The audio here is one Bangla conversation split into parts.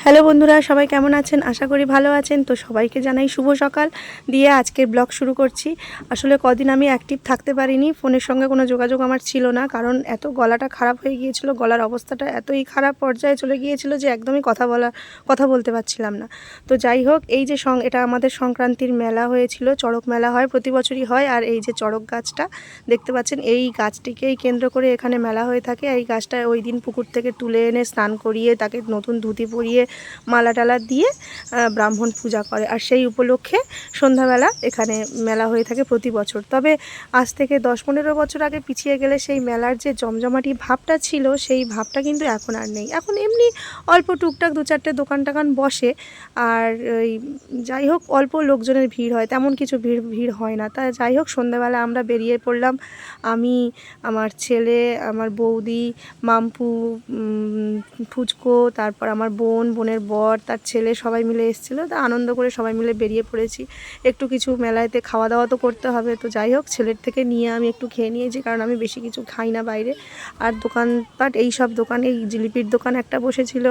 হ্যালো বন্ধুরা, সবাই কেমন আছেন? আশা করি ভালো আছেন। তো সবাইকে জানাই শুভ সকাল দিয়ে আজকের ব্লগ শুরু করছি। আসলে কদিন আমি অ্যাক্টিভ থাকতে পারিনি, ফোনের সঙ্গে কোনো যোগাযোগ আমার ছিল না, কারণ এত গলাটা খারাপ হয়ে গিয়েছিল, গলার অবস্থাটা এতই খারাপ পর্যায়ে চলে গিয়েছিল যে একদমই কথা বলতে পারছিলাম না। তো যাই হোক, এই যে এটা আমাদের সংক্রান্তির মেলা হয়েছিল, চড়ক মেলা হয়, প্রতি বছরই হয়। আর এই যে চড়ক গাছটা দেখতে পাচ্ছেন, এই গাছটিকেই কেন্দ্র করে এখানে মেলা হয়ে থাকে। এই গাছটা ওই দিন পুকুর থেকে তুলে এনে স্নান করিয়ে তাকে নতুন ধুতি পরিয়ে মালা টালা দিয়ে ব্রাহ্মণ পূজা করে। আর সেই উপলক্ষে সন্ধ্যাবেলা এখানে মেলা হয়ে থাকে প্রতি বছর। তবে আজ থেকে 10-15 বছর আগে পিছিয়ে গেলে সেই মেলার যে জমজমাটি ভাবটা ছিল, সেই ভাবটা কিন্তু এখন আর নেই। এখন এমনি অল্প টুকটাক 2-4টে দোকান টাকান বসে, আর ওই যাই হোক অল্প লোকজনের ভিড় হয়, তেমন কিছু ভিড় হয় না। তা যাই হোক, সন্ধ্যাবেলা আমরা বেরিয়ে পড়লাম, আমি, আমার ছেলে, আমার বৌদি, মাম্পু, ফুচকো, তারপর আমার বোনের বর, তার ছেলে, সবাই মিলে এসেছিলো। তা আনন্দ করে সবাই মিলে বেরিয়ে পড়েছি। একটু কিছু মেলাতে খাওয়া দাওয়া তো করতে হবে। তো যাই হোক, ছেলের থেকে নিয়ে আমি একটু খেয়ে নিয়েছি, কারণ আমি বেশি কিছু খাই না বাইরে। আর দোকানপাট এই সব দোকানে, এই জিলিপির দোকান একটা বসেছিল,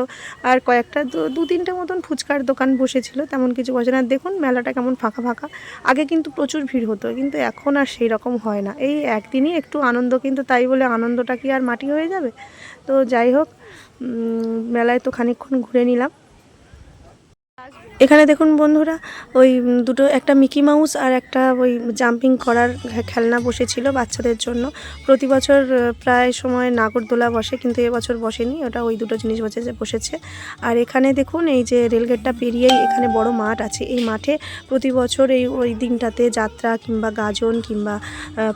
আর কয়েকটা 2-3টে মতন ফুচকার দোকান বসেছিল, তেমন কিছু বসে না। দেখুন মেলাটা কেমন ফাঁকা ফাঁকা। আগে কিন্তু প্রচুর ভিড় হতো, কিন্তু এখন আর সেই রকম হয় না। এই একদিনই একটু আনন্দ, কিন্তু তাই বলে আনন্দটা কি আর মাটি হয়ে যাবে? তো যাই হোক, মেলায় তো খানিকক্ষণ ঘুরে নিলাম। এখানে দেখুন বন্ধুরা, ওই দুটো, একটা মিকি মাউস আর একটা ওই জাম্পিং করার খেলনা বসেছিল বাচ্চাদের জন্য। প্রতি বছর প্রায় সময় নাগরদোলা বসে, কিন্তু এবছর বসেনি, ওটা ওই দুটো জিনিস বসেছে। আর এখানে দেখুন, এই যে রেলগেটটা পেরিয়েই এখানে বড় মাঠ আছে। এই মাঠে প্রতি বছর ওই দিনটাতে যাত্রা কিংবা গাজন কিংবা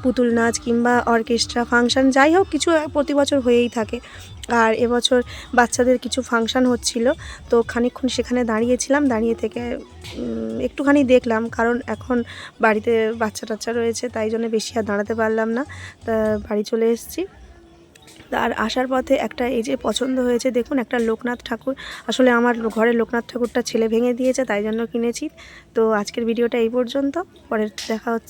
পুতুল নাচ কিংবা অর্কেস্ট্রা ফাংশন, যাই হোক কিছু প্রতি বছর হয়েই থাকে। আর এবছর বাচ্চাদের কিছু ফাংশান হচ্ছিল, তো খানিকক্ষণ সেখানে দাঁড়িয়েছিলাম। দাঁড়িয়ে থেকে একটুখানি দেখলাম, কারণ এখন বাড়িতে বাচ্চা টাচ্চা রয়েছে, তাই জন্য বেশি আর দাঁড়াতে পারলাম না। তা বাড়ি চলে এসেছি। আর আসার পথে একটা এই যে পছন্দ হয়েছে, দেখুন একটা লোকনাথ ঠাকুর। আসলে আমার ঘরের লোকনাথ ঠাকুরটা ছেলে ভেঙে দিয়েছে, তাই জন্য কিনেছি। তো আজকের ভিডিওটা এই পর্যন্ত, পরে দেখা হচ্ছে।